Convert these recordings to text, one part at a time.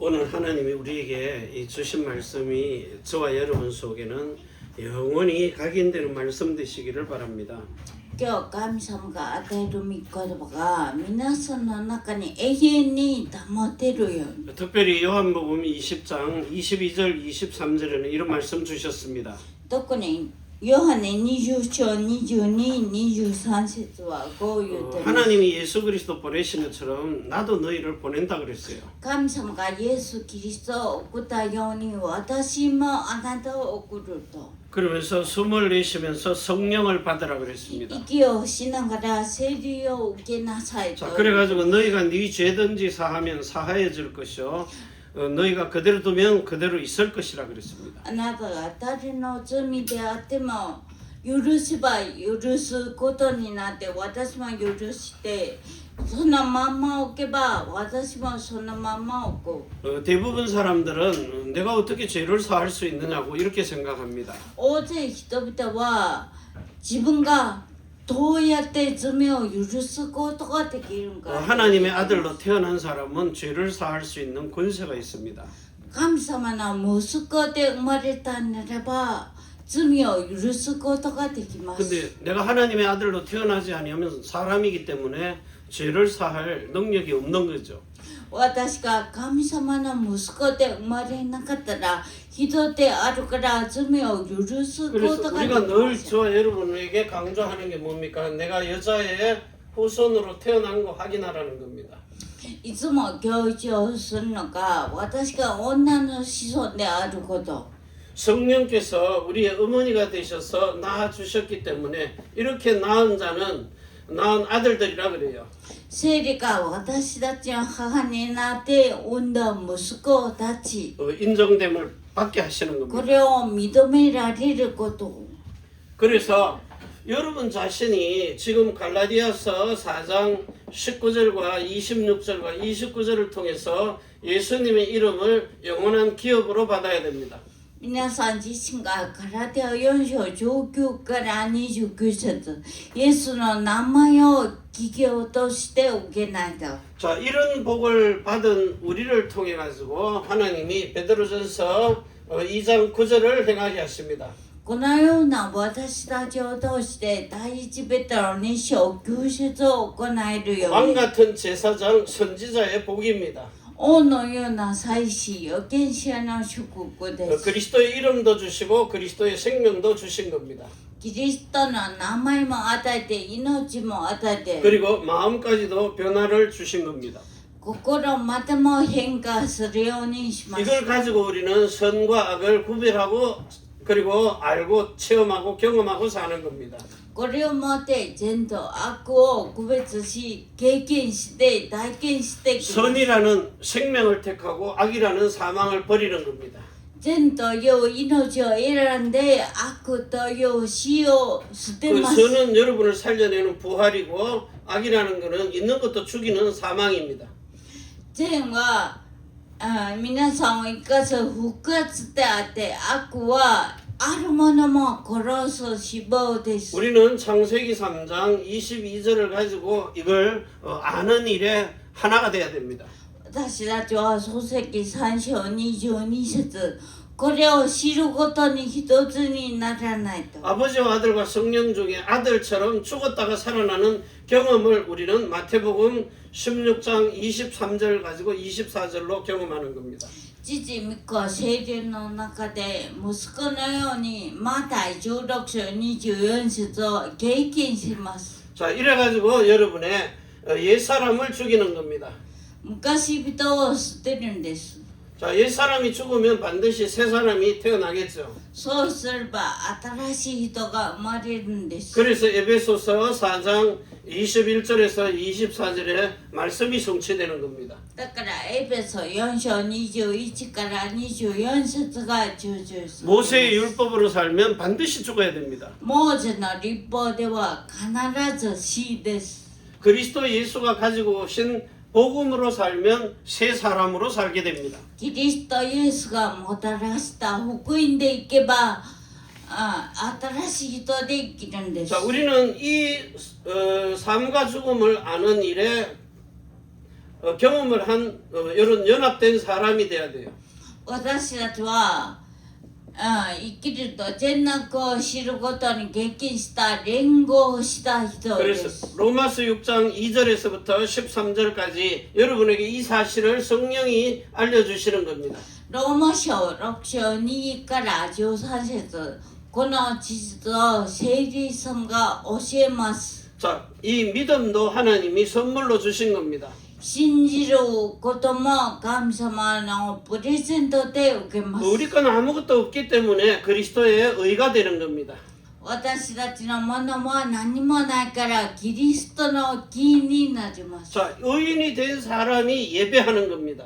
오늘 하나님이 우리에게 이 주신 말씀이 저와 여러분 속에는 영원히 각인되는 말씀 되시기를 바랍니다. 今日神様が与える御言葉が皆さんの中に永遠に保てるように。 특별히 요한복음 20장 22절 23절에는 이런 말씀 주셨습니다. 特にヨハネ20章22、23節はこう言ってます。 하나님이 예수 그리스도 보내신 것처럼 나도 너희를 보낸다 그랬어요. 神様がイエス・キリストを送ったように私もあなたを送ると。 그러면서 숨을 내쉬면서 성령을 받으라 그랬습니다. 息をしながら聖霊を受けなさいと。 자, 그래가지고 너희가 네 죄든지 사하면 사하여질 것이요 너희가 그대로 두면 그대로 있을 것이라 그랬습니다. あなたが誰の罪であっても許せば許すことになって私も許してそのまま置けば私もそのまま置く。 대부분 사람들은 내가 어떻게 죄를 사할 수 있느냐고 이렇게 생각합니다. 大勢人々は自分がどうやって罪を許すことができるのか。 하나님의 아들로 태어난 사람은 죄를 사할 수 있는 권세가 있습니다. 神様の息子で生まれたならば罪を許すことができます。 근데 내가 하나님의 아들로 태어나지 아니하면 사람이기 때문에 죄를 사할 능력이 없는 거죠. 私が神様の息子で生まれなかったら人であるから罪を許すこ 그래서 とができ 우리가 ま 늘 す。 저와 여러분에게 강조하는 게 뭡니까? 내가 여자의 후손으로 태어난 거 확인하라는 겁니다. いつも強調するのが私が女の子孫であること。 성령께서 우리의 어머니가 되셔서 낳아주셨기 때문에 이렇게 낳은 자는 낳은 아들들이라 그래요. 聖霊が私たちの母になって産んだ息子たち。 인정됨을 받게 하시는 こ 겁니다. れを認められること。 그래서 여러분 자신이 지금 갈라디아서 4장 19절과 26절과 29절을 통해서 예수님의 이름을 영원한 기업으로 받아야 됩니다. 皆さん自身がガラティア4章19から29節イエスの名前を企業として受けないと。 자, 이런 복을 받은 우리를 통해 가지고 하나님이 베드로전서 2장 9절을 행하게 하십니다. このような私たちを通して第一ベテロ2章9節を行えるよう 왕 に 같은 제사장 선지자의 복입니다. 王のような祭司預言者の祝福です。 그리스도의 이름도 주시고 그리스도의 생명도 주신 겁니다. キリストの名前も与えて命も与えて 그리고 마음까지도 변화를 주신 겁니다. 心までも変化するようにします。 이걸 가지고 우리는 선과 악을 구별하고 그리고 알고 체험하고 경험하고 사는 겁니다. これをもって善と悪を区別し経験して体験してきます。 선이라는 생명을 택하고 악이라는 사망을 버리는 겁니다. 善という命を選んで悪という死を捨て 그 ます。 선은 여러분을 살려내는 부활이고 악이라는 것은 있는 것도 죽이는 사망입니다. 善は皆さんを生かす復活であって悪はあるものも殺す死亡です。 우리는 창세기 3장 22절을 가지고 이걸 아는 일에 하나가 돼야 됩니다. 私たちは創世記3章22節これを知ることに一つにならないと。 아버지와 아들과 성령 중에 아들처럼 죽었다가 살아나는 경험을 우리는 마태복음 16장 23절 가지고 24절로 경험하는 겁니다. 父御子聖霊の中で息子のようにマタイ16章24節を経験します。 자, 이래가지고 여러분의 옛사람을 죽이는 겁니다. 昔人を捨てるんです。 자, 옛사람이 죽으면 반드시 새 사람이 태어나겠죠. そうすれば新しい人が生まれるんです。 그래서 에베소서 4장 21절에서 24절에 말씀이 성취되는 겁니다. だからエペソ4章21から24節が成就する。 모세의 율법으로 살면 반드시 죽어야 됩니다. モーゼの律法では必ず死です。 그리스도 예수가 가지고 오신 복음으로 살면 새 사람으로 살게 됩니다. キリストイエスがもたらした福音でいけば新しい人で生きるんです。 자, 우리는 이 삶과 죽음을 아는 일에 경험을 한 이런 연합된 사람이 돼야 돼요. 私たちは、生きると善悪を知ることに激した連合をした人で 그래서 す。 로마서 6장 2절에서부터 13절까지 여러분에게 이 사실을 성령이 알려주시는 겁니다. ローマ書6章2から13節この事実を聖霊様が教えます。 자, 이 믿음도 하나님이 선물로 주신 겁니다. 信じることも神様のプレゼントで受けます。 우리 건 아무것도 없기 때문에 그리스도의 의가 되는 겁니다. 私たちのものは何もないからキリストの義になります。 자, 의인이 된 사람이 예배하는 겁니다.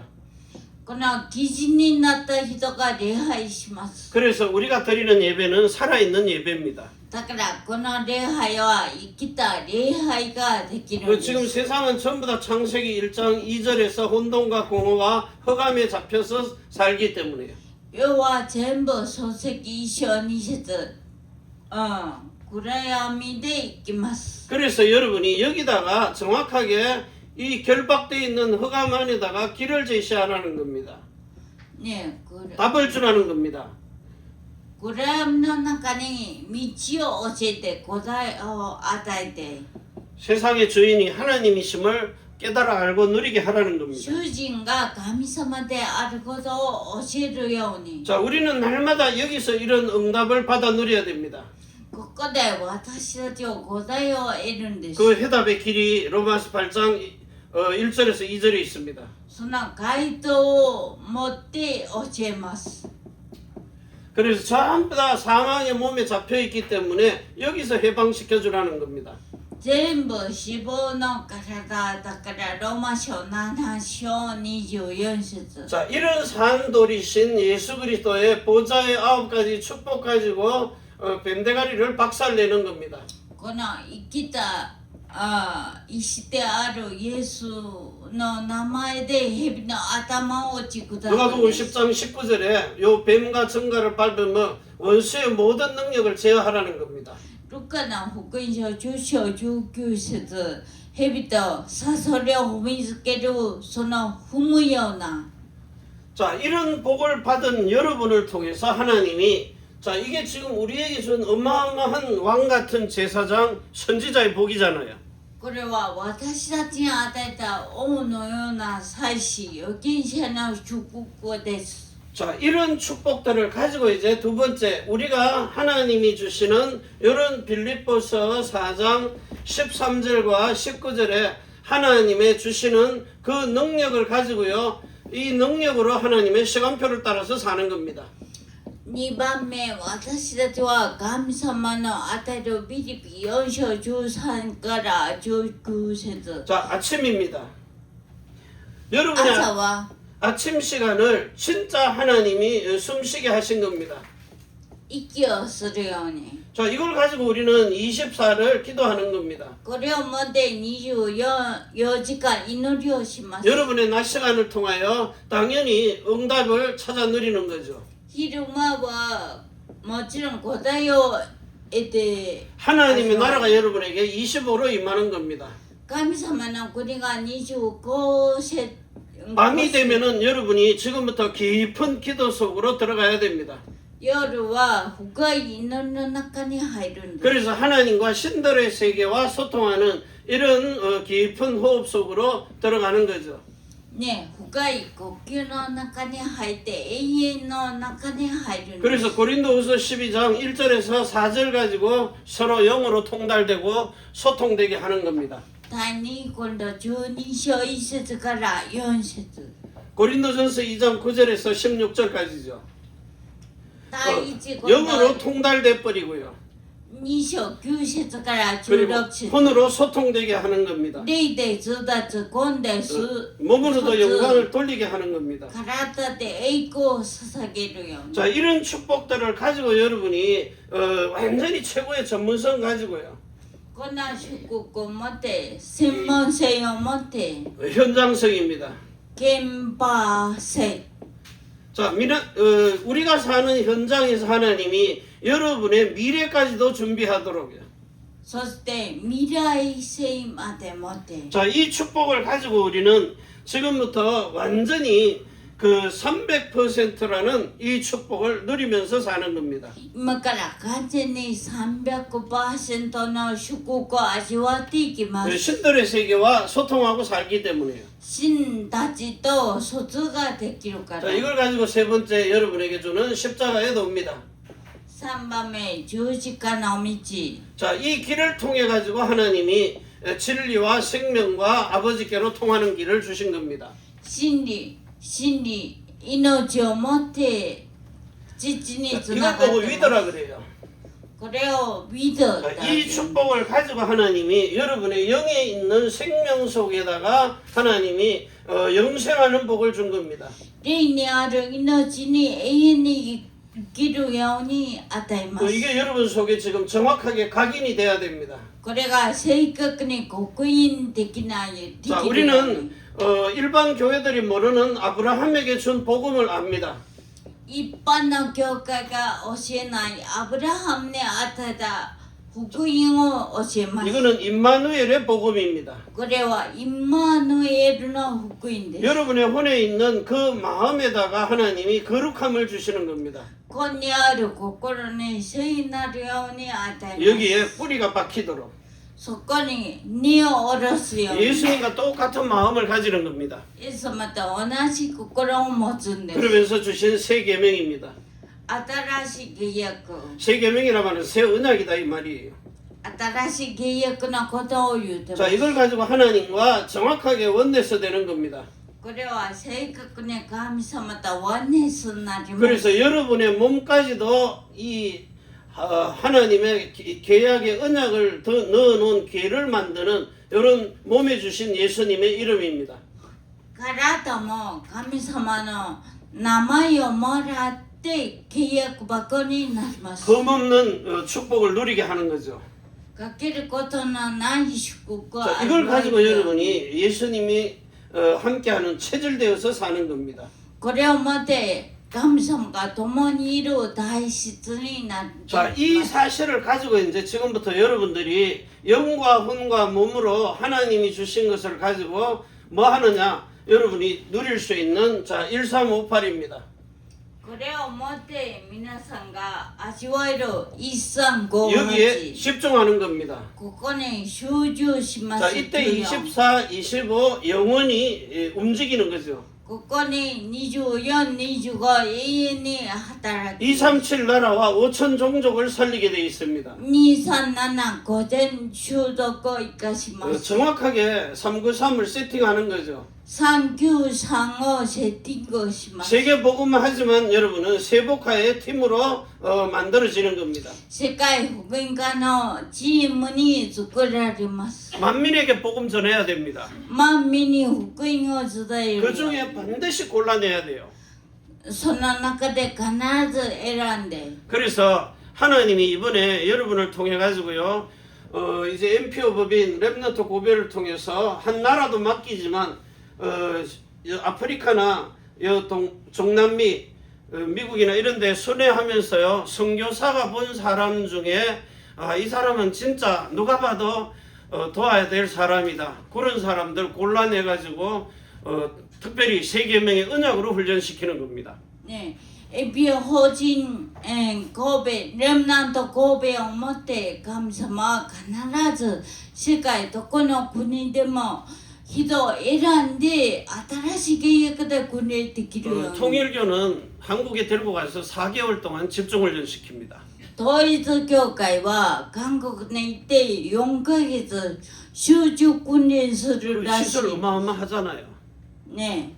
この義人になった人が礼拝します。 그래서 우리가 드리는 예배는 살아있는 예배입니다. だからこの礼拝は生きた礼拝ができるんです。 지금 세상은 전부 다 창세기 1장 2절에서 혼돈과 공허와 흑암에 잡혀서 살기 때문에요. 要は全部漱石一章二節、暗闇で生きます。 그래서 여러분이 여기다가 정확하게 이 결박되어 있는 흑암 안에다가 길을 제시하라는 겁니다. ねえ、 답을 주라는 겁니다. 暗闇の中に道を教えて答えを与えて 세상의 주인이 하나님이심을 깨달아 알고 누리게 하라는 겁니다. 主人が神様であることを教えるように 자, 우리는 날마다 여기서 이런 응답을 받아 누려야 됩니다. ここで私たちを答えを得るんです。 그 해답의 길이 로마서 8장 1절에서 2절에 있습니다. その回答を持って教えます。 그래서 전부 다 사망의 몸에 잡혀 있기 때문에 여기서 해방시켜 주라는 겁니다. 全部死亡の体だからローマ書7章24節 자, 이런 산돌이신 예수 그리스도의 보좌의 9가지 축복 가지고 뱀대가리를 박살내는 겁니다. この生きた石であるイエスの名前で蛇の頭を打ち砕く 누가복음 んです。 10장 19절에 요 뱀과 증가를 밟으면 원수의 모든 능력을 제어하라는 겁니다. ルカの福音書10章19節蛇とサソリを踏みつけるその踏むような 자, 이런 복을 받은 여러분을 통해서 하나님이 자, 이게 지금 우리에게 준 어마어마한 왕 같은 제사장 선지자의 복이잖아요. これは私たちに与えた王のような祭司預言者の祝福です。 자, 이런 축복들을 가지고 이제 두 번째 우리가 하나님이 주시는 이런 빌립보서 4장 13절과 19절에 하나님의 주시는 그 능력을 가지고요. 이 능력으로 하나님의 시간표를 따라서 사는 겁니다. 2番目、私たちは神様の与えるビリピ4章13から19節 자, 아침입니다. 여러분의 朝は 아침 시간을 진짜 하나님이 숨쉬게 하신 겁니다. 息をするように 자, 이걸 가지고 우리는 24를 기도하는 겁니다. これをもって24時間祈りをします。 여러분의 낮 시간을 통하여 당연히 응답을 찾아 누리는 거죠. 昼間はもちろん答えを得て 하나님의 나라가 여러분에게 25로 임하는 겁니다. 神様の国が25節 밤이 되면은 여러분이 지금부터 깊은 기도 속으로 들어가야 됩니다. 夜は深い祈りの中に入るんです。 그래서 하나님과 신들의 세계와 소통하는 이런 깊은 호흡 속으로 들어가는 거죠. ね、深い呼吸の中に入って永遠の中に入るんです。 그래서 고린도후서 12장 1절에서 4절 가지고 서로 영어로 통달되고 소통되게 하는 겁니다. 第2今度12章1節から4節 고린도전서 2장 9절에서 16절까지죠. 第1今 영어로 度 통달돼 버리고요. 2章9節から 그리고 16節 혼으로 소통되게 하는 겁니다. 霊で通達今度す 몸으로도 영광을 돌리게 하는 겁니다. 体で栄光を捧げるように 자, 이런 축복들을 가지고 여러분이 완전히 최고의 전문성 가지고요. こんな祝福を持って専門性を持って 현장성입니다. 現場性 자, 우리가 사는 현장에서 하나님이 여러분의 미래까지도 준비하도록요. そして未来性まで持って 자, 이 축복을 가지고 우리는 지금부터 완전히 그 300%라는 이 축복을 누리면서 사는 겁니다. 今から完全に 300% の祝福を味わっていきま 그 す。 신들의 세계와 소통하고 살기 때문에요. 神たちと疎通ができるか 자, ら。 이걸 가지고 세 번째 여러분에게 주는 십자가의 도입니다. 3番目、十字架の道。 자, 이 길을 통해 가지고 하나님이 진리와 생명과 아버지께로 통하는 길을 주신 겁니다. 真理、命を持って父につな 이걸 が 보고 ってます。 위더라 그래요. これをウィド 자, だ。 이 축복을 가지고 하나님이 여러분의 영에 있는 생명 속에다가 하나님이 영생하는 복을 준 겁니다. 霊にある命に永遠に生きるように与えます。 이게 여러분 속에 지금 정확하게 각인이 돼야 됩니다. これが正確に刻印できない。 자, できるように 우리는 일반 교회들이 모르는 아브라함에게 준 복음을 압니다. 一般の教会が教えないアブラハムに与えた福音を教えます。 이거는 임마누엘의 복음입니다. これはインマヌエルの福音です。 여러분의 혼에 있는 그 마음에다가 하나님이 거룩함을 주시는 겁니다. ここにある心に聖なるように与えます。 여기에 뿌리가 박히도록 そこに根を下ろすように。 예수님과 똑같은 마음을 가지는 겁니다. イエス様と同じ心を持つんです。 그러면서 주신 새 계명입니다. 新しい契約。 새 계명이라면 새 언약이다 이 말이에요. 新しい契約のことを言うてま 자, す。 이걸 가지고 하나님과 정확하게 원내서 되는 겁니다. これは正確に神様とワンネスになります。 그래서 여러분의 몸까지도 이 하나님의 계약의 언약을 더 넣어놓은 괴를 만드는 이런 몸에 주신 예수님의 이름입니다. 体も神様の名前をもらって契約箱になります。 흠없는 축복을 누리게 하는 거죠. かけることのない祝福を 자, 味 이걸 わえ 가지고 る。 여러분이 예수님이 함께하는 체질되어서 사는 겁니다. これをもって神様が共にいる体質になってい 자, き 이 ます。 사실을 가지고 이제 지금부터 여러분들이 영과 혼과 몸으로 하나님이 주신 것을 가지고 뭐 하느냐? 여러분이 누릴 수 있는 자 1358입니다. これをもって皆さんが味わえる135 여기에 日。 집중하는 겁니다. ここに集中しま 자, す。 이때 24, 25 영원히 움직이는 거죠. ここに24、25永遠に働き。 237 나라와 5천 종족을 살리게 돼 있습니다. 237午前習読を生かします。 정확하게 393을 세팅하는 거죠. 393をセッティングします。 세계 복음만 하지만 여러분은 세복화의 팀으로 만들어지는 겁니다. 世界福音化のチームに作られます。 만민에게 복음 전해야 됩니다. 万民に福音を伝え 그 る。 중에 반드시 골라내야 돼요. その中で必ず選んで。 그래서 하나님이 이번에 여러분을 통해 가지고요, 이제 MPO 법인 랩너트 고별을 통해서 한 나라도 맡기지만 아프리카나 중남미 미국이나 이런 데 순회하면서요, 선교사가 본 사람 중에 이 사람은 진짜 누가 봐도 도와야 될 사람이다, 그런 사람들 골라내 가지고 특별히 세계명의 언약으로 훈련시키는 겁니다. ね、エピオ法人、神戸レムナント神戸をもって神様は必ず世界どこの国でも人を選んで新しい契約で訓練できるように。 통일교는 한국에 데리고 가서 4개월 동안 집중훈련시킵니다. 統一教会は韓国に行って4ヶ月集中訓練するらし 시설 い。 어마어마하잖아요. ね、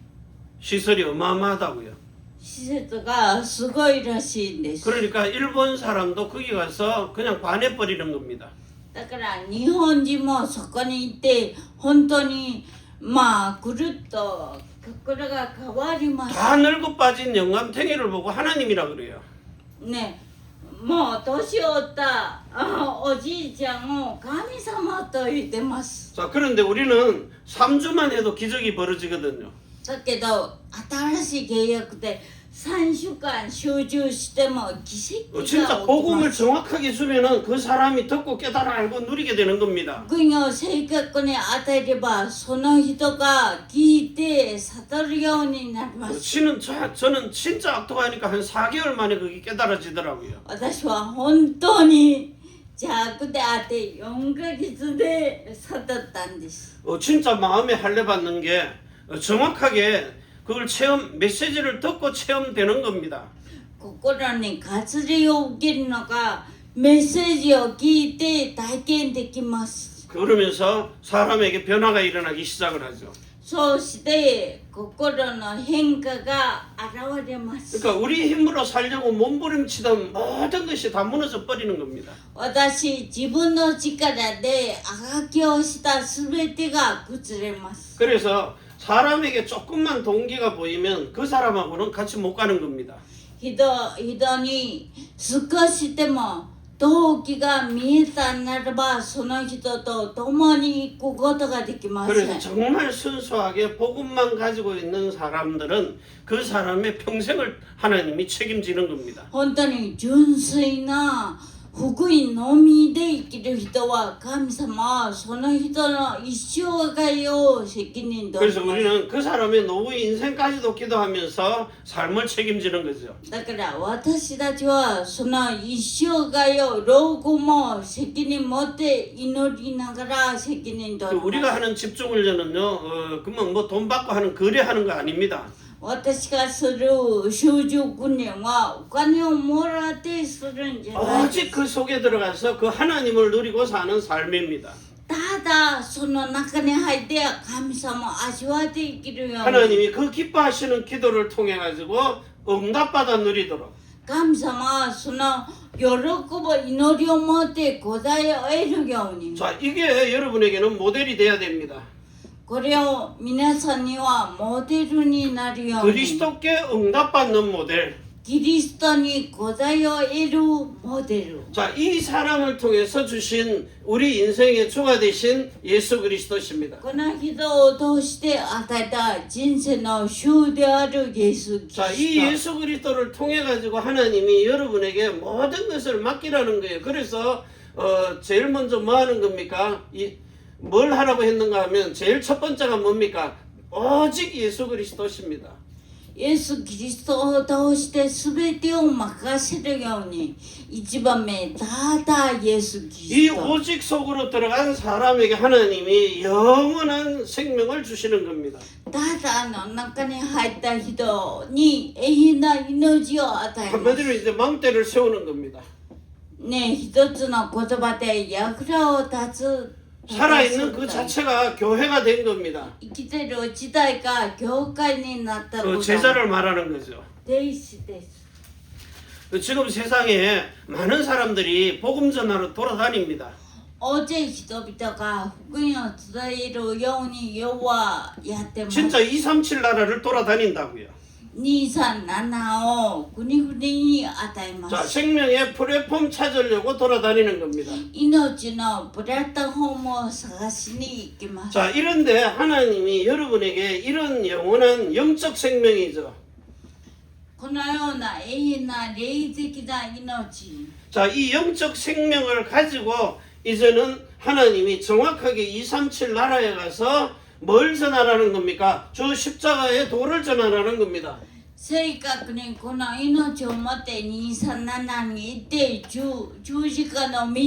시설이 어마어마하다고요. 施設がすごいらしいんです。 그러니까 일본 사람도 거기 가서 그냥 반해버리는 겁니다. だから日本人もそこに行って本当にまあぐるっと心が変わります。 다 늙어 빠진 영감탱이를 보고 하나님이라 그래요. ね、もう年を追ったおじいちゃんを神様と言ってます。 자, 그런데 우리는 3주만 해도 기적이 벌어지거든요. だけど新しい契約で3週間集中しても奇跡 진짜 が起きま 복음을 す 정확하게 주면은 그 사람이 듣고 깨달아 알고 누리게 되는 겁니다. 福音を正確に与えればその人が聞いて悟るようになります 저는 진짜 악독하니까 한 4개월 만에 그게 깨달아지더라고요. 私は本当に邪悪であって4ヶ月で悟ったんです 진짜 마음에 할례 받는 게 정확하게 그걸 메시지를 듣고 체험되는 겁니다. 心に活力を受けるのがメッセージを聞いて体験できます 그러면서 사람에게 변화가 일어나기 시작을 하죠. そうして心の変化が現れます 그러니까 우리 힘으로 살려고 몸부림치던 모든 것이 다 무너져 버리는 겁니다. 私自分の力であがきをしたすべてが崩れます 그래서 사람에게 조금만 동기가 보이면 그 사람하고는 같이 못 가는 겁니다. 人に少しでも動機が見えたならばその人と共に行くことができませ 그래서 ん 정말 순수하게 복음만 가지고 있는 사람들은 그 사람의 평생을 하나님이 책임지는 겁니다. 本当に純粋な福音のみで生きる人は神様はその人の一生涯を責任取り 그래서 ます 우리는 그 사람의 노후 인생까지도 기도하면서 삶을 책임지는 거죠. だから私たちはその一生涯を老後も責任持って祈りながら責任 그 取り 우리가 ます 하는 집중훈련은요, 그러면 뭐 돈 받고 하는 거래하는 거 아닙니다. 私がする習熟訓練はお金をもらってするんじゃない 오직 그 속에 들어가서 그 하나님을 누리고 사는 삶입니다. ただその中に入って神様を味わって生きるように 하나님이 그 기뻐하시는 기도를 통해 가지고 응답받아 누리도록 神様はその喜ぶ祈りを持って答えを得るように 자, 이게 여러분에게는 모델이 돼야 됩니다. これを皆さんにはモデルになるように 그리스도께 응답받는 모델. キリストに答えを得るモデル 자, 이 사람을 통해서 주신 우리 인생의 주가 되신 예수 그리스도십니다. この人を通して与えた人生の主であるイエス・キ 자, リ 이 スト 예수 그리스도를 통해 가지고 하나님이 여러분에게 모든 것을 맡기라는 거예요. 그래서 제일 먼저 뭐 하는 겁니까? 뭘 하라고 했는가 하면 제일 첫 번째가 뭡니까? 오직 예수 그리스도십니다. イエス・キリストを通して全てを任せるように一番目ただイエス・キ 이 リスト 오직 속으로 들어간 사람에게 하나님이 영원한 생명을 주시는 겁니다. ただの中に入った人に永遠な命を与えます 한마디로 이제 망대를 세우는 겁니다. ね一つの言葉で櫓を立つ 살아있는 그 자체가 교회가 된 겁니다. 生きてる時代が教会になったこ 그 と 제자를 말하는 거죠. ですです 지금 세상에 많은 사람들이 복음 전하러 돌아다닙니다. 大勢人々が福音を伝えるように世はやってます 진짜 237 나라를 돌아다닌다고요. 237を国々に与えま 자, す 생명의 플랫폼 찾으려고 돌아다니는 겁니다. 命のプラットフォームを探しに行きます 자, 이런데 하나님이 여러분에게 이런 영원한 영적 생명이죠. このような永遠な霊的な命 자, 이 영적 생명을 가지고 이제는 하나님이 정확하게 237 나라에 가서 뭘 전하라는 겁니까? 주 십자가의 도를 전하라는 겁니다. 正確にこの命を持って237に行って十字架の道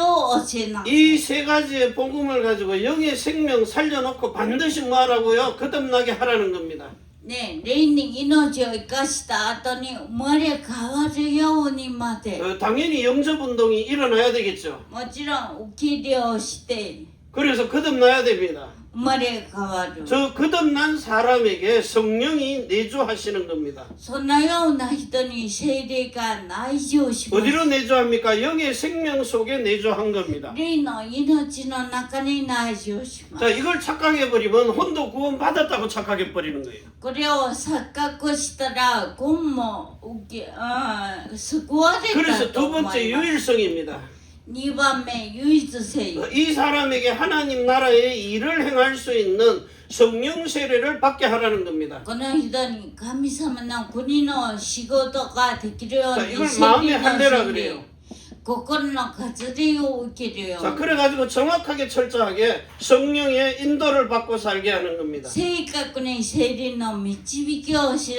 を教えなさい 이 세 가지의 복음을 가지고 영의 생명 살려놓고 반드시 뭐 하라고요? 거듭나게 하라는 겁니다. ね霊に命を生かした後に生まれ変わるようにまで 당연히 영접 운동이 일어나야 되겠죠. もちろん受け入れをして 그래서 거듭나야 됩니다. 生まれ変わる 저 거듭난 사람에게 성령이 내주하시는 겁니다. そのような人に聖霊が内住します 어디로 내주합니까? 영의 생명 속에 내주한 겁니다. 霊の命の中に内住します 자, 이걸 착각해버리면 혼도 구원받았다고 착각해버리는 거예요. これを錯覚したらゴンも救われ 그래서 たと 두 思います 번째 유일성입니다. 2番目唯一性 이 사람에게 하나님 나라의 일을 행할 수 있는 성령 세례를 받게 하라는 겁니다. この人に神様の国の仕事ができるよう 자, に 이걸 聖 마음의 霊の 할례라 洗礼 그래요. 心の割礼を受けるよう 자, に 그래가지고 정확하게 철저하게 성령의 인도를 받고 살게 하는 겁니다. 正確に聖霊の導きを従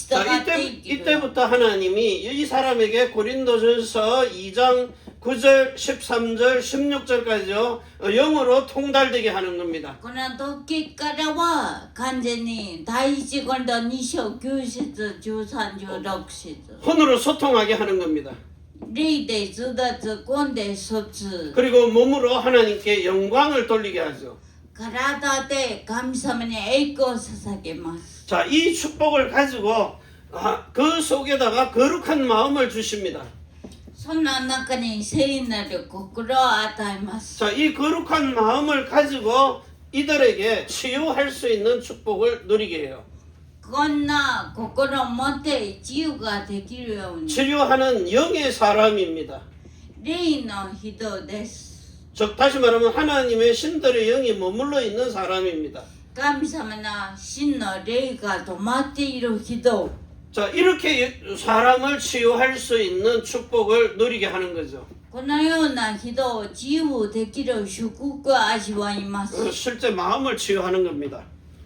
자, っていける 이때부터 하나님이 이 사람에게 고린도전서 2장 9절, 13절, 16절까지요 영어로 통달되게 하는 겁니다. この時からは完全に第一コリント2章9節13、16節 혼으로 소통하게 하는 겁니다. 霊で通達、言で疎通 그리고 몸으로 하나님께 영광을 돌리게 하죠. 体で神様に栄光を捧げます 자, 이 축복을 가지고 그 속에다가 거룩한 마음을 주십니다. その中に聖なる心を与えます 자, 이 거룩한 마음을 가지고 이들에게 치유할 수 있는 축복을 누리게 해요. こんな心を持って自由ができるように 치유하는 영의 사람입니다. 霊の人です 즉 다시 말하면 하나님의 신들의 영이 머물러 있는 사람입니다. 神様の真の霊が止まっている人 자, 이렇게 사람을 치유할 수 있는 축복을 누리게 하는 거죠. このような人を自由できる祝福を味わいます 실제 마음을 치유하는 겁니다.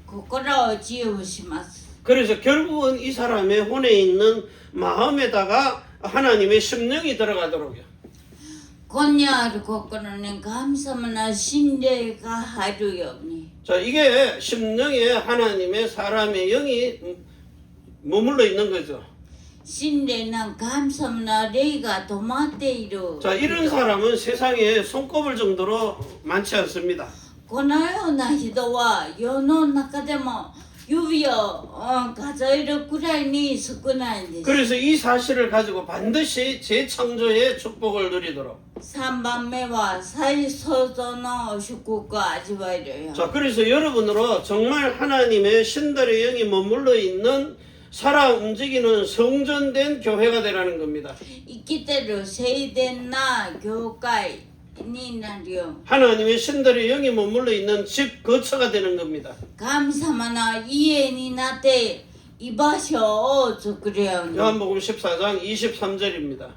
心を自由します 그래서 결국은 이 사람의 혼에 있는 마음에다가 하나님의 심령이 들어가도록요. ここにある心に神様の神霊が入るように 자, 이게 심령에 하나님의 사람의 영이 머물러 있는 거죠. 神霊の神様の霊が止まっている 자, 이런 사람은 세상에 손꼽을 정도로 많지 않습니다. このような人は世の中でも指を数えるくらいに少ないんです 그래서 이 사실을 가지고 반드시 재창조의 축복을 누리도록. 3番目は再創造の祝福を味わえるよ 자, 그래서 여러분으로 정말 하나님의 신들의 영이 머물러 있는 살아 움직이는 성전된 교회가 되라는 겁니다. 生きてる聖殿な教会になるよ 하나님의 신들의 영이 머물러 있는 집 거처가 되는 겁니다. 神様の家になって居場所を作るように 요한복음 14장 23절입니다.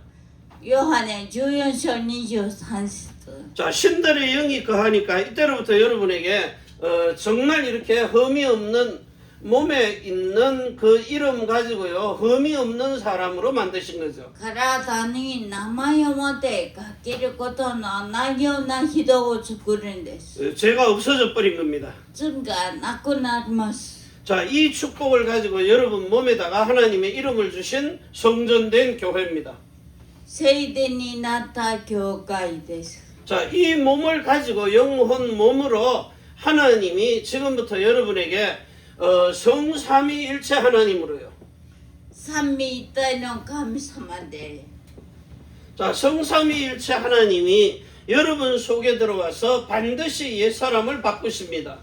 ヨハネ14章23節 자, 신들의 영이 거하니까 이때로부터 여러분에게 정말 이렇게 흠이 없는 몸에 있는 그 이름 가지고요 흠이 없는 사람으로 만드신 거죠. 体に名前を持ってかけることのないような人を作るんです 죄가 없어져 버린 겁니다. 罪がなくなります 자, 이 축복을 가지고 여러분 몸에다가 하나님의 이름을 주신 성전된 교회입니다. 聖殿になった教会です 자, 이 몸을 가지고 영혼 몸으로 하나님이 지금부터 여러분에게 성삼위일체 하나님으로요. 三位一体の神様で 자, 성삼위일체 하나님이 여러분 속에 들어와서 반드시 옛사람을 바꾸십니다.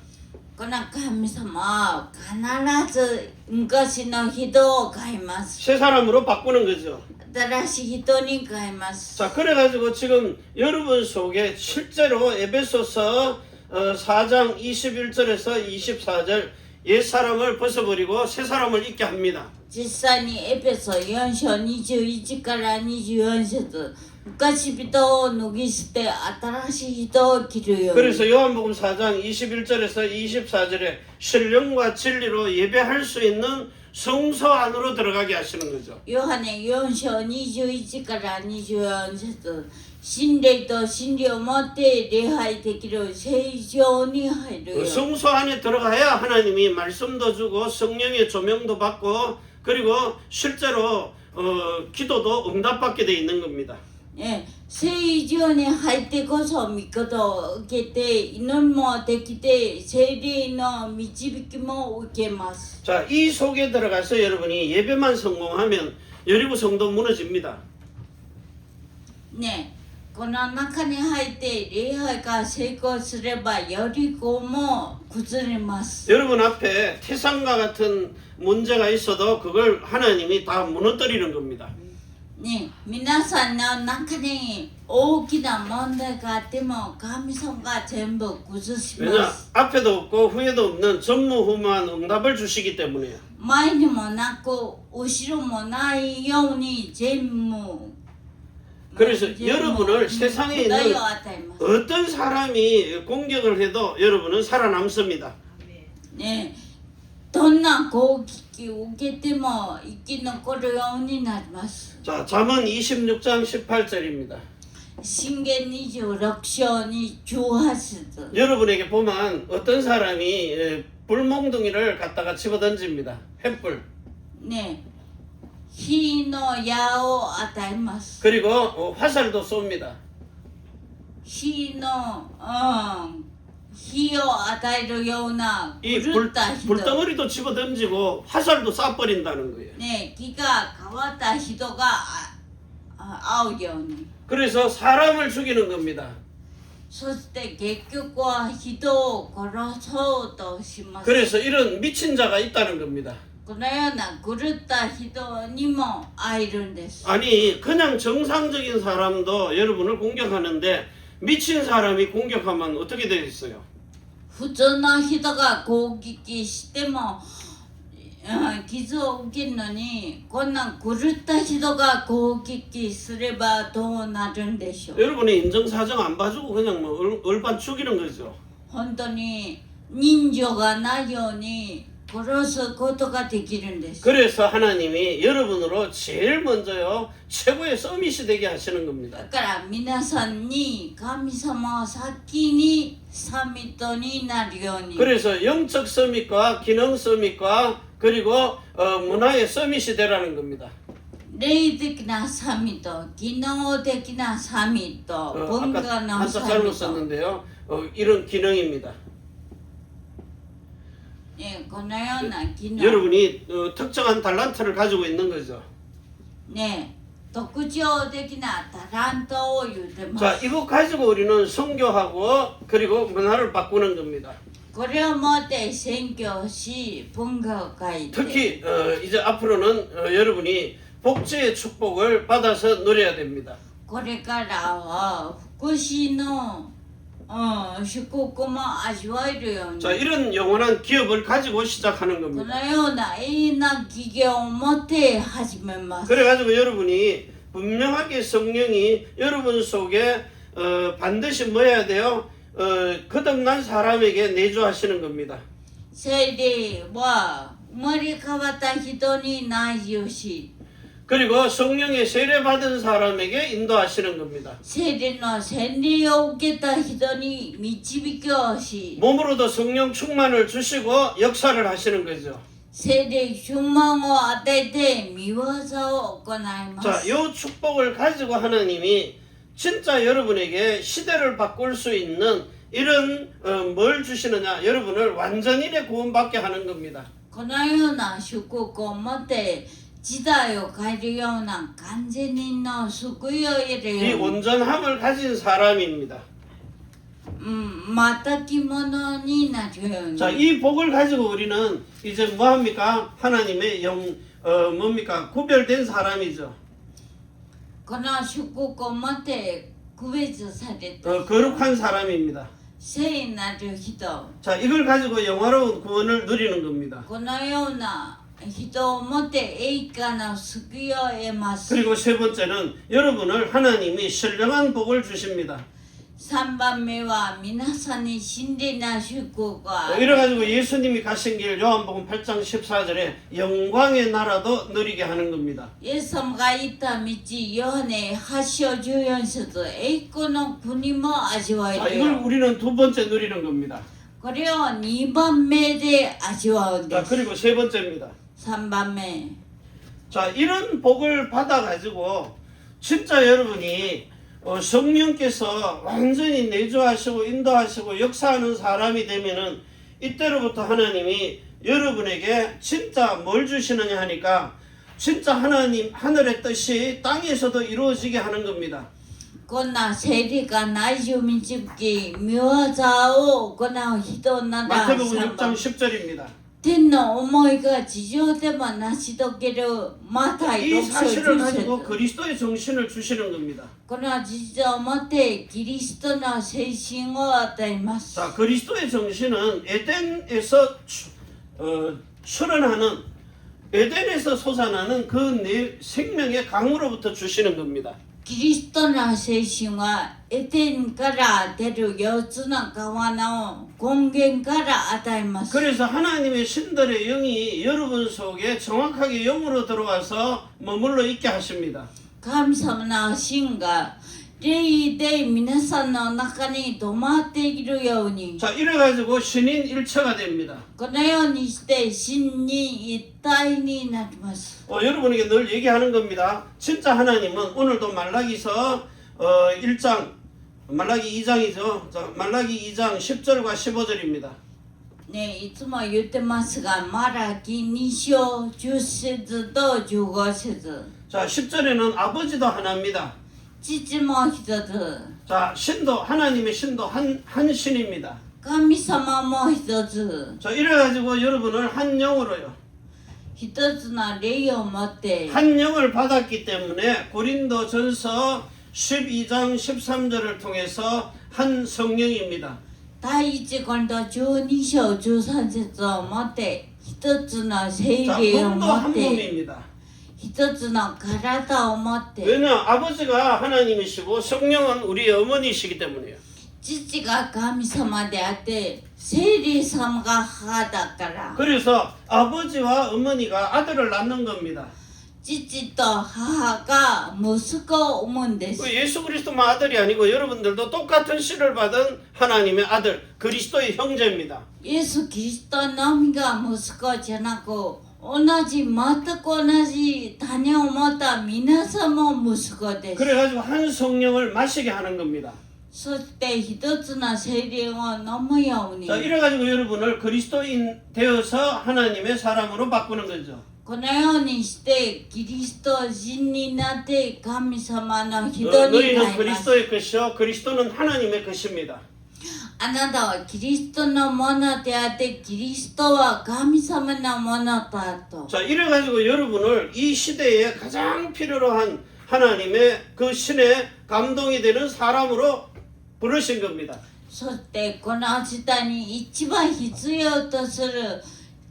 この神様は必ず昔の人を変えます 새 사람으로 바꾸는 거죠. 新しい人に変えます 자, 그래가지고 지금 여러분 속에 실제로 에베소서 4장 21절에서 24절 옛사람을 벗어버리고 새 사람을 있게 합니다. 実際にエペソ4章21から24節昔人を脱ぎ捨て新しい人を着るように 그래서 요한복음 4장 21절에서 24절에 신령과 진리로 예배할 수 있는 성소 안으로 들어가게 하시는 거죠. ヨハネ4章21から24節真霊と真理を持って礼拝できる聖所に入る 그 よ 성소 안에 들어가야 하나님이 말씀도 주고 성령의 조명도 받고 그리고 실제로 기도도 응답받게 돼 있는 겁니다. ね、聖所に入ってこそ御事を受けて祈りもできて聖霊の導きも受けます 자, 이 속에 들어가서 여러분이 예배만 성공하면 여리고 성도 무너집니다. ね、この中に入って礼拝が成功すればよりこも崩れます 여러분 앞에 태산과 같은 문제가 있어도 그걸 하나님이 다 무너뜨리는 겁니다. ね、皆さんの中に大きな問題があっても神様が全部崩しま 왜냐 す。 앞에도 없고 후에도 없는 전무후무한 응답을 주시기 때문이에요. 前にもなく後ろもないように全部 그래서 全部 여러분을 세상에 答 있는 えを与えます 어떤 사람이 공격을 해도 여러분은 살아남습니다. ね、どんな攻撃を受けても生き残るようになります。 자, 잠언 26장 18절입니다. 箴言26章に18節 여러분에게 보면 어떤 사람이 불몽둥이를 갖다가 집어던집니다. 횃불. ね、火の矢を与えます。 그리고 화살도 쏩니다. 火の、火を与えるような 이 狂った人 불덩어리도 집어던지고 화살도 쏴버린다는 거예요. ね、気が変わった人が会うように 그래서 사람을 죽이는 겁니다. そして結局は人を殺そうとします 그래서 이런 미친 자가 있다는 겁니다. このような狂った人にも会えるんです 아니 그냥 정상적인 사람도 여러분을 공격하는데 미친 사람이 공격하면 어떻게 되겠어요? 普通の人が攻撃しても傷を受けるのにこんな狂った人が攻撃すればどうなるんでしょう 여러분의 인정사정 안 봐주고 그냥 뭐 얼반 죽이는 거죠. 本当に人情がないように殺すことができるんです 그래서 하나님이 여러분으로 제일 먼저요 최고의 서밋이 되게 하시는 겁니다. だから皆さんに神様は先にサミットになるように 그래서 영적 서밋과 기능 서밋과 그리고 문화의 서밋이 되라는 겁니다. 霊的なサミット、機能的なサミット、文 아까 化の 한자 サ 잘못 ミット、 썼는데요. 이런 기능입니다. ね、このような機能、 여러분이 특정한 달란트를 가지고 있는 거죠. ね、特徴的なタラントを言ってま 자, す。 이거 가지고 우리는 선교하고 그리고 문화를 바꾸는 겁니다. これをもって宣教し、文化を変えて、 특히 이제 앞으로는 여러분이 복지의 축복을 받아서 누려야 됩니다. これからは福祉の、祝福も味わえるように、 자, 이런 영원한 기업을 가지고 시작하는 こ 겁니다. のような永遠な企業を持って始めます。 그래가지고 여러분이 분명하게 성령이 여러분 속에 반드시 뭐 해야 돼요? 거듭난 사람에게 내주하시는 겁니다. 聖霊は生まれ変わった人に内住し、 그리고 성령의 세례 받은 사람에게 인도하시는 겁니다. 聖霊の洗礼を受けた人に導きをし、 몸으로도 성령 충만을 주시고 역사를 하시는 거죠. 聖霊充満を与えて見業を行いま 자, す。 이 축복을 가지고 하나님이 진짜 여러분에게 시대를 바꿀 수 있는 이런 뭘 주시느냐? 여러분을 완전히 구원받게 하는 겁니다. このような祝福を持って時代を変えるような完全人の救いを得る 이 ように、 온전함을 가진 사람입니다. また着物になるように。 자, 이 복을 가지고 우리는 이제 뭐 합니까? 하나님의 뭡니까? 구별된 사람이죠. この祝福を持って区別された 거룩한 사람입니다. 聖なる人、 자, 이걸 가지고 영화로운 구원을 누리는 겁니다. このような人を持って栄華の救いを得ます。 그리고 세 번째는 여러분을 하나님이 신령한 복을 주십니다. 3番目は皆さんに真理な祝福が 이래가지고 예수님이 가신 길 요한복음 8장 14절에 영광의 나라도 누리게 하는 겁니다. イエス様が行った道、ヨハネ8章14節、栄光の国も味わえ 자, る 이걸 よ。 우리는 두 번째 누리는 겁니다. これを2番目で味わうん 자, です。 그리고 세 번째입니다. 3番目。 자, 이런 복을 받아가지고 진짜 여러분이 성령께서 완전히 내주하시고 인도하시고 역사하는 사람이 되면은 이때로부터 하나님이 여러분에게 진짜 뭘 주시느냐 하니까 진짜 하나님 하늘의 뜻이 땅에서도 이루어지게 하는 겁니다. こんな聖霊が内住導き、御業を行う人なら 마태복음 6장 10절입니다. 天の思いが地上でも成し遂げるマタイ 이 6章 사실을 10 가지고 節 그리스도의 정신을 주시는 겁니다. この事実をもってキリストの精神を与えます。 자, 그리스도의 정신은 에덴에서 출현하는 에덴에서 솟아나는 그 생명의 강으로부터 주시는 겁니다. キリストの精神はエデンから出る4つの川の根源から与えます。 그래서 하나님의 신들의 영이 여러분 속에 정확하게 영으로 들어와서 머물러 있게 하십니다. 神様の神が霊で皆さんの中に止まっているように、 자, 이래가지고 신인 일체가 됩니다. このようにして神に一体になります。 여러분에게 늘 얘기하는 겁니다. 진짜 하나님은 오늘도 말라기서 1장, 말라기 2장이죠. 자, 말라기 2장 10절과 15절입니다. ね、いつも言ってますが、マラキ2章10節と15節。 자, 10절에는 아버지도 하나입니다. 父も一つ。 자, 신도, 하나님의 신도 한 신입니다. 神様も一つ。 자, 이래가지고 여러분을 한 영으로요. 一つの霊を持って。 한 영을 받았기 때문에 고린도 전서 12장 13절을 통해서 한 성령입니다. 第一コリント12章13節を持って一つの聖 자, 霊を 몸도 持 한 って 몸입니다. 一つの体を持って 왜냐? 아버지가 하나님이시고 성령은 우리 어머니시기 때문이에요. 父が神様であって聖霊様が母だから 그래서 아버지와 어머니가 아들을 낳는 겁니다. 父と母が息子を産むんです。 그 예수 그리스도만 아들이 아니고 여러분들도 똑같은 씨를 받은 하나님의 아들 그리스도의 형제입니다. イエス・キリストのみが息子じゃなく同じ全く同じ種を持った皆さんも息子です。 그래가지고 한 성령을 마시게 하는 겁니다. そして一つの聖霊を飲むように 자, 이래가지고 여러분을 그리스도인 되어서 하나님의 사람으로 바꾸는 거죠. このようにしてキリスト人になって神様の人に 너희는 なります。 그리스도의 것이요 그리스도는 하나님의 것입니다. あなたはキリストのものであってキリストは神様のものだと。 자, 이래가지고 여러분을 이 시대에 가장 필요로 한 하나님의 그 신의 감동이 되는 사람으로 부르신 겁니다. そしてこの時代に一番必要とする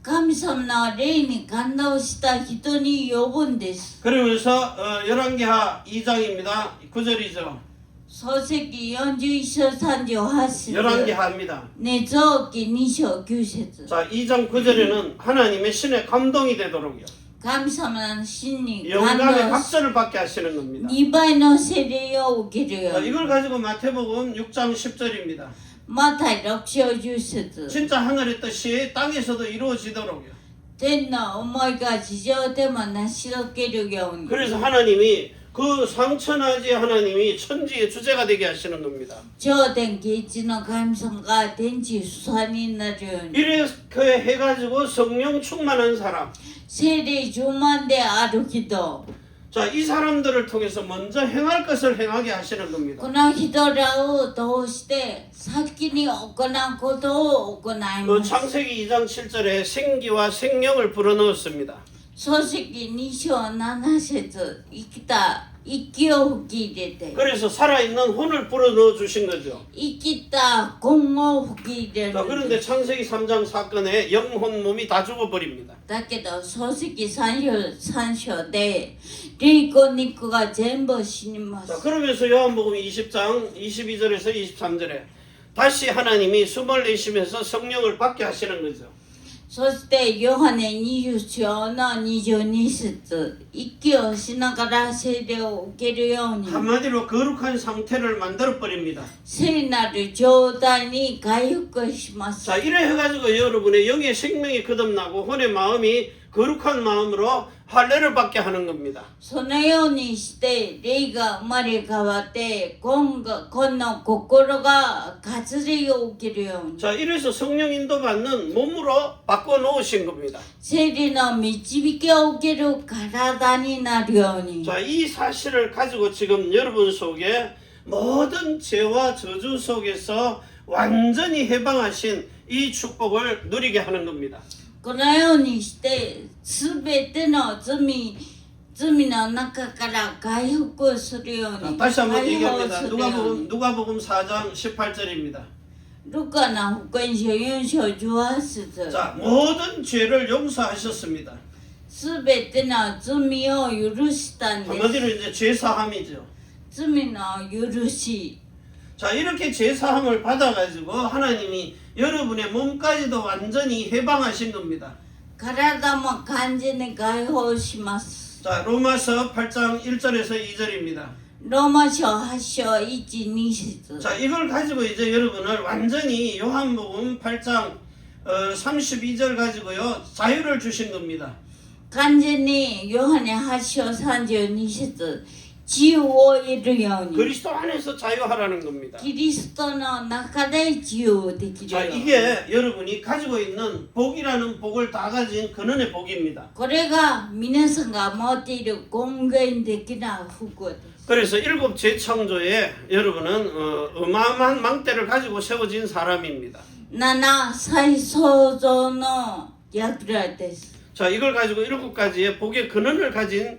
神様の霊に感動した人に呼ぶんです。 그러면서 열왕기하 2장입니다. 9절이죠. 創世記41章38節 열왕기하입니다. ね、創記2章9節 자, 2장 9절에는 하나님의 신의 감동이 되도록요. 神様の真に感 영감의 動し 각절을 받게 하시는 겁니다. 2倍の聖霊を受けるよ 자, うに。 이걸 가지고 마태복음 6장 10절입니다. マタイ6章10節 진짜 하늘의 뜻이 땅에서도 이루어지도록요. 天の思いが地上でも成し遂げるように。 그래서 하나님이 그 상천하지 하나님이 천지의 주제가 되게 하시는 겁니다. 頂点啓示の神様が天地主催になるように。 이렇게 해가지고 성령 충만한 사람. 聖霊充満である人。 자, 이 사람들을 통해서 먼저 행할 것을 행하게 하시는 겁니다. この人らを通して先に行うことを行います。 창세기 2장 7절에 생기와 생명을 불어넣었습니다. 創世記2章7節生きた息を吹き入れて 그래서 살아있는 혼을 불어넣어 주신 거죠. 生きた根を吹き入れ 자, る。 그런데 창세기 3장 사건에 영혼 몸이 다 죽어버립니다. だけど創世記3章で霊魂肉が全部死にま 자, す。 그러면서 요한복음 20장 22절에서 23절에 다시 하나님이 숨을 내쉬면서 성령을 받게 하시는 거죠. そしてヨハネ20章の22節息をしながら聖霊を受けるように 한마디로 거룩한 상태를 만들어 버립니다. 聖なる状態に回復します。 자, 이래 해가지고 여러분의 영의 생명이 거듭나고 혼의 마음이 거룩한 마음으로 할례를 받게 하는 겁니다. そのようにして霊が生まれ変わって今の心が割礼を受けるように 자, 이래서 성령 인도받는 몸으로 바꿔 놓으신 겁니다. 聖霊の導きを受ける体になるように 자, 이 사실을 가지고 지금 여러분 속에 모든 죄와 저주 속에서 완전히 해방하신 이 축복을 누리게 하는 겁니다. このようにして全ての罪の中から回復するよう 자, に 다시 한번 解放 얘기합니다. するように 누가복음 4장 18절입니다. ルカの福音書4章18節 자, 모든 죄를 용서하셨습니다. 全ての罪を許したんです 한마디로 이제 죄사함이죠. 罪の許し 자, 이렇게 죄사함을 받아가지고 하나님이 여러분의 몸까지도 완전히 해방하신 겁니다. 体も完全に解放します 자, 로마서 8장 1절에서 2절입니다. ローマ書8章1、2節 자, 이걸 가지고 이제 여러분을 완전히 요한복음 8장 32절 가지고요, 자유를 주신 겁니다. 完全にヨハネ8章32節自由を得るように 그리스도 안에서 자유하라는 겁니다. キリストの中で自由できる 자, ように 이게 여러분이 가지고 있는 복이라는 복을 다 가진 근원의 복입니다. これが皆さんが持っている根源的な福です 그래서 일곱 재창조에 여러분은 어마어마한 망대를 가지고 세워진 사람입니다. 7再創造の役です 자, 이걸 가지고 일곱 가지의 복의 근원을 가진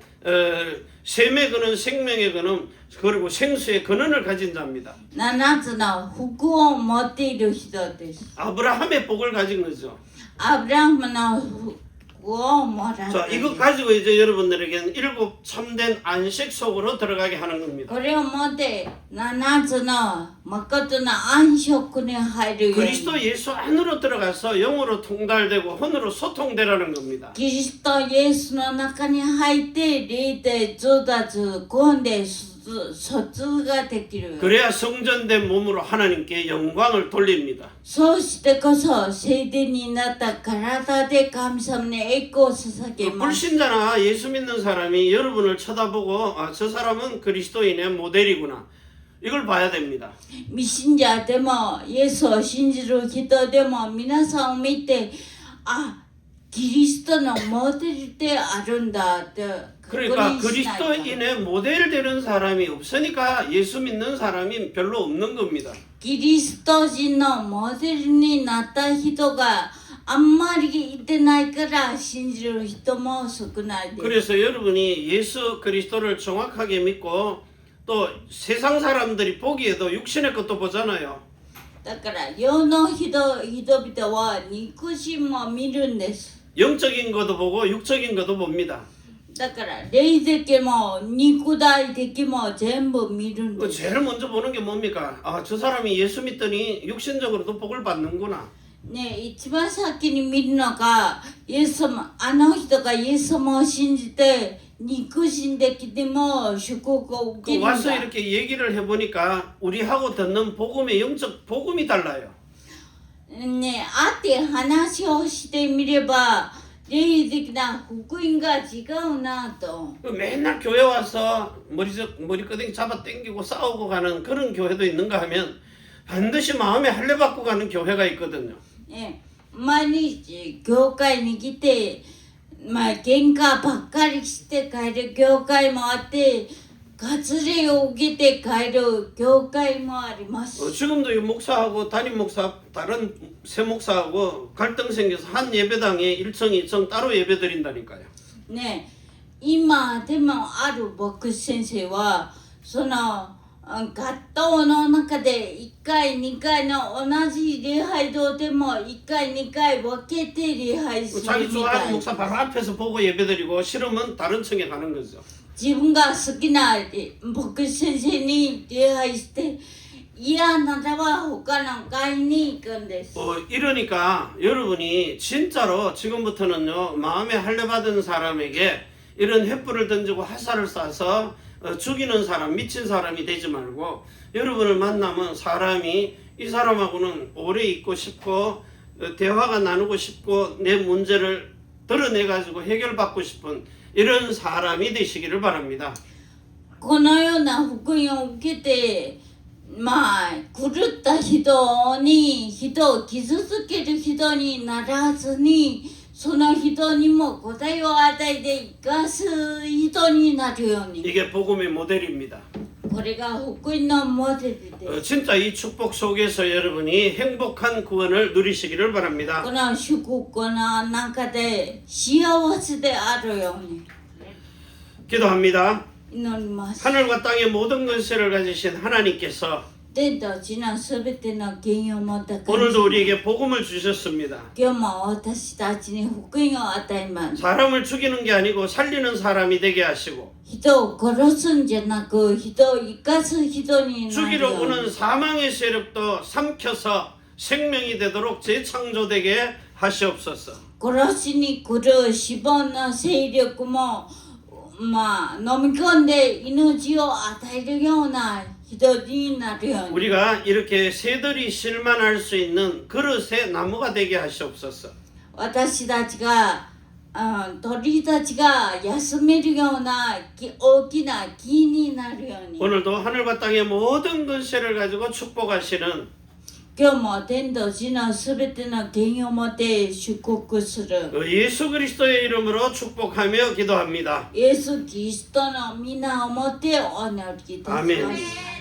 셈의 근원, 생명의 근원, 그리고 생수의 근원을 가진 자입니다. 7つの福を持っている人です 아브라함의 복을 가진 거죠. アブラハムの福をもらっ 자, てい 이거 る 가지고 이제 여러분들에게는 일곱 참된 안식 속으로 들어가게 하는 겁니다. これを持って7つの誠の安息に入るように 그리스도 예수 안으로 들어가서 영으로 통달되고 혼으로 소통되라는 겁니다. キリストイエスの中に入って霊で上達根で疎通ができる 그래야 성전된 몸으로 하나님께 영광을 돌립니다. そうしてこそ聖殿になった体で神様に栄光を捧げ 그 ます 불신자나 예수 믿는 사람이 여러분을 쳐다보고 아, 저 사람은 그리스도인의 모델이구나. 이걸 봐야 됩니다. 未信者でもイエスを信じる人でも皆さんを見てあキリストのモデルってあるんだって 그러니까 確認しないと 그리스도인의 모델 되는 사람이 없으니까 예수 믿는 사람이 별로 없는 겁니다. キリスト人のモデルになった人があんまりいてないから信じる人も少ないです。 그래서 여러분이 예수 그리스도를 정확하게 믿고 또 세상 사람들이 보기에도 육신의 것도 보잖아요. だから世の人々は肉親も見るんです。 영적인 것도 보고 육적인 것도 봅니다. だから霊的も肉体的も全部見るん 그 です。 제일 먼저 보는 게 뭡니까? 아, 저 사람이 예수 믿더니 육신적으로도 복을 받는구나. ね、一番先に見るのがイエス様あの人がイエス様を信じて肉親的でも祝福を受け 그 るんだ。 와서 이렇게 얘기를 해보니까 우리하고 듣는 복음의 영적 복음이 달라요. ね、会って話をしてみれば霊的な福音が違うなと。 그 맨날 교회 와서 머리끄댕이 잡아 당기고 싸우고 가는 그런 교회도 있는가 하면 반드시 마음에 할례 받고 가는 교회가 있거든요. ね、毎日教会に来て、喧嘩ばっかりして帰る教会もあって、割礼を受けて帰る教会もあります。 지금도 이 목사하고 담임 목사 다른 새 목사하고 갈등 생겨서 한 예배당에 1층 2층 따로 예배 드린다니까요. ね、今でもある牧師先生はその学校の中で1回2回の同じ礼拝堂でも1回2回分けて礼拝する 자기 みた 좋아하는 い。 목사 바로 앞에서 보고 예배 드리고 싫으면 다른 층에 가는 거죠. 自分が好きな牧師先生に礼拝して嫌ならば他の会に行くんです。 이러니까 여러분이 진짜로 지금부터는요 마음에 할례 받은 사람에게 이런 횃불을 던지고 화살을 쏴서 죽이는 사람 미친 사람이 되지 말고 여러분을 만나면 사람이 이 사람하고는 오래 있고 싶고 대화가 나누고 싶고 내 문제를 드러내 가지고 해결받고 싶은 이런 사람이 되시기를 바랍니다. このような福音を受けて狂った人に人を傷つける人にならずにその人にも答えを与えて生かす人になるように 이게 복음의 모델입니다. これが福音のモデルです。 진짜 이 축복 속에서 여러분이 행복한 구원을 누리시기를 바랍니다. この祝福の中で幸せであるように 기도합니다. 祈ります。 하늘과 땅의 모든 권세를 가지신 하나님께서 天と地のすべての権威を持った神 오늘도 様 우리에게 복음을 주셨습니다. 今日も私たちに福音を与えます。 사람을 죽이는 게 아니고 살리는 사람이 되게 하시고 人を殺すんじゃなく人を生かす人になる 죽이러 ように 오는 사망의 세력도 삼켜서 생명이 되도록 재창조되게 하시옵소서. 殺しに来る死亡の勢力も飲み込んで命を与えるような人になるように 우리가 이렇게 새들이 실만할 수 있는 그릇의 나무가 되게 하시옵소서. 私たちが鳥たちが休めるような大きな木になるように 오늘도 하늘과 땅의 모든 권세를 가지고 축복하시는 今日も天と地のすべての権威をもって祝福する 그 예수 그리스도의 이름으로 축복하며 기도합니다. イエス・キリストの皆をもってお祈りいたします。 아멘.